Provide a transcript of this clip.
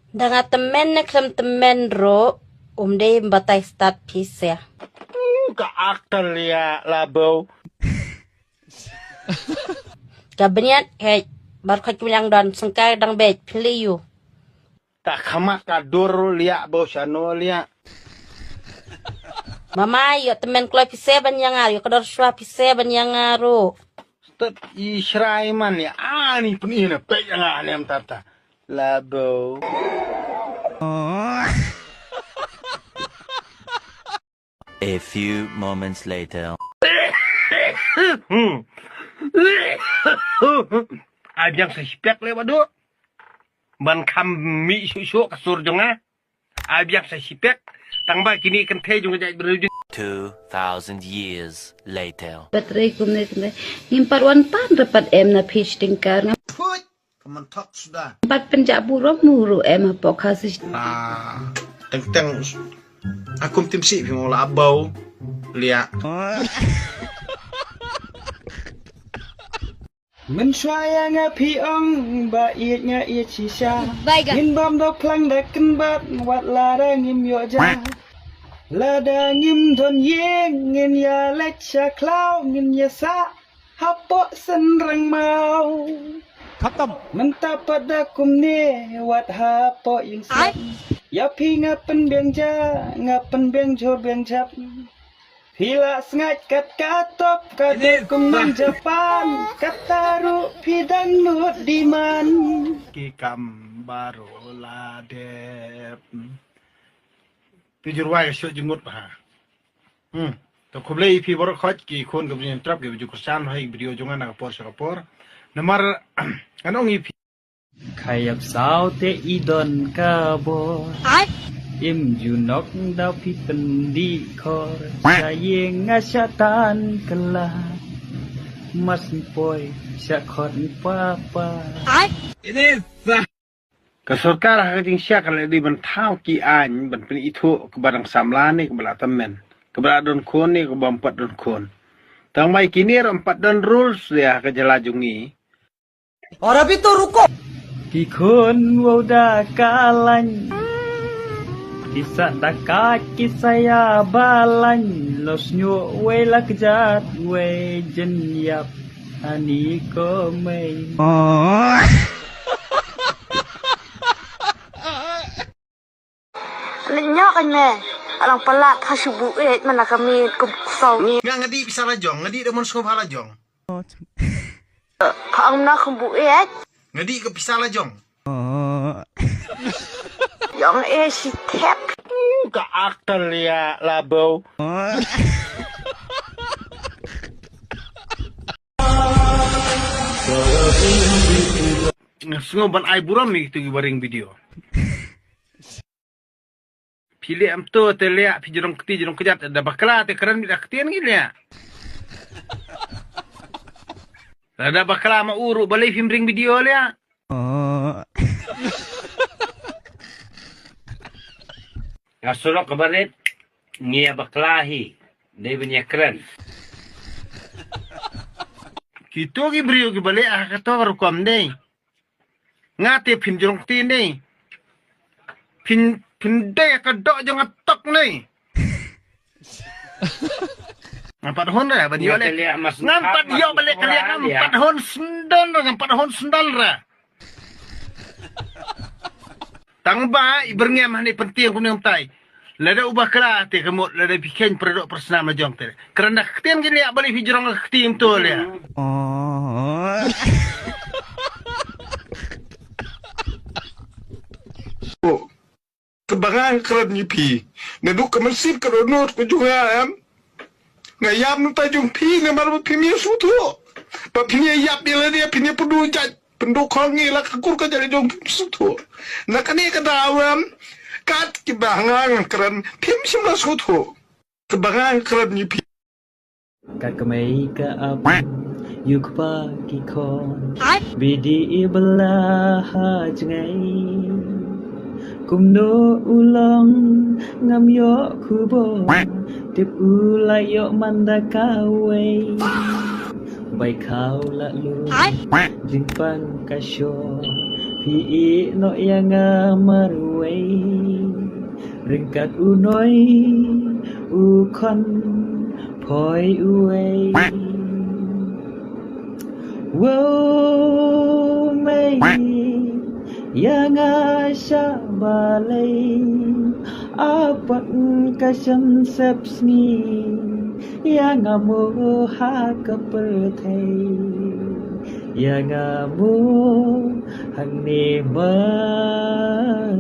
Dengan temen na kem temen ro, deh batai start piece ya. Ka akal ya labau. Gabnian hei, baru kau bilang dan sengkai dang bet piliu. Tak kamat kadur liak bau sano liak. Mama yo temen klo piece banyang yo kadar shwa piece banyang ro. Tet israi man ya. Ani pun ina pe yang anem tata. Labau. A few moments later. Ajang sespek le wadu. Ban kam mi susu kasur jonga. Ajang sespek. Tang ba kini kan te jonga jai beru. 2,000 years later. Baterai kumne ngimpat wan pan dapat em na pitch tingkar Put, kementok sudah. empat penjak buruk muru em apa kasih Nah, teng aku tim si mau labau lihat. Mình xoay ngã phi ông bà yết ngã yết chỉ xa Nghìn bom đọc phăng đã cân bát Wat là đã nghiêm nhọ ra Là đã nghiêm thôn yết Nghìn ya lệch xa klau Nghìn ya sa Hap bộ sân răng mau Mình ta pada kumne Wat hap bộ yung sa Ya phi ngã pen biang cha Ngã pen biang chor biang chap Hila sengat kat katop kadek kumnan Japan kataru pidan lut diman Ki kambaro ladep. Pijur wai syo jemut bah. To kublei pi bor khot ki khon ko bin trap ke ju kusan hai video jonga na por sakapor. Namar anong ipi. Khayap sao te idon kabor Im junok daw pipendi kor Sayang asyatan kelah Mas poy syakot papa Ini sah. Kesurkar hakating siya kalau di bentau ki an ban pen itu ke barang samlani ke bala temen. Ke bala don kon ni ke empat don kon. Tang mai kini 4 don rules ya ke jelajungi. Kikun wauda kalan Kisah takat kisah ya balan Los nyo we la kejat we jen yap Ani ko may Nyok kan me, alang pelak hasubu mana kami kumsau. Nggak ngedi bisa lajong, ngedi demon skop halajong. Kaang na kumbu Ngedi ke bisa lajong. yang si tap. Ka akal ya labau. Sengoban ai buram ni tu baring video. Pilih am tu telia pijurong keti jurong kejat ada bakla te keren mi aktian gini ya. Ada bakla ma uru balai film ring video ya. Asulok kabaret ngia baklahi dia punya keren. Kita ki brio ki balik kata rukam deh. Ngate film jurong keti ni. Pendek kedok jangan tok ni. Nampak hon dah bagi oleh. Nampak dia balik kalian nampak hon sendal, nampak hon sendal ra. Tangba ibernya mah ni penting kuning tai. Lada ubah kala te kemut lada bikin produk personal majong te. Kerana ketian gini balik hijrong ketim tu ya. Kebangan keren nyipi. Naduk kemesin keronot ke juga am. Ngayam nu tajung pi ngamar pinya sutu. Pa pinya yap dia pinya pedu jat. Pendu kongi lah kakur ka jadi jong sutu. Nak ni ka dawam kat kebangan keren pim simla sutu. Kebangan keren nyipi. Kakamay ka apa Yuk pa kikon Bidi ibelah hajngai Kumno ulang ngam yo kubo Tip ulay yo manda kawe Bay kau lalu Jimpan kasyo Pi no yang marway ringkat unoi ukon poi uway wow may yang asya balay apat kasyam sepsni yang amu haka pertai yang amu hang ni marway